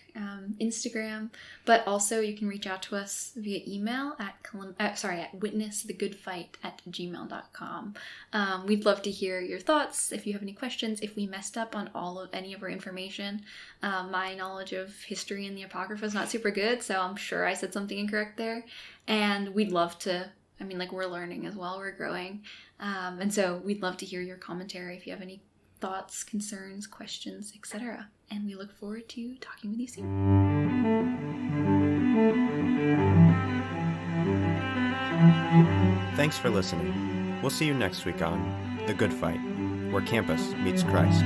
Instagram, but also you can reach out to us via email at witnessthegoodfight@gmail.com. We'd love to hear your thoughts. If you have any questions, if we messed up on any of our information, my knowledge of history and the Apocrypha is not super good, so I'm sure I said something incorrect there. And we'd love to, we're learning as well, we're growing. And so we'd love to hear your commentary if you have any thoughts, concerns, questions, etc. And we look forward to talking with you soon. Thanks for listening. We'll see you next week on The Good Fight, where campus meets Christ.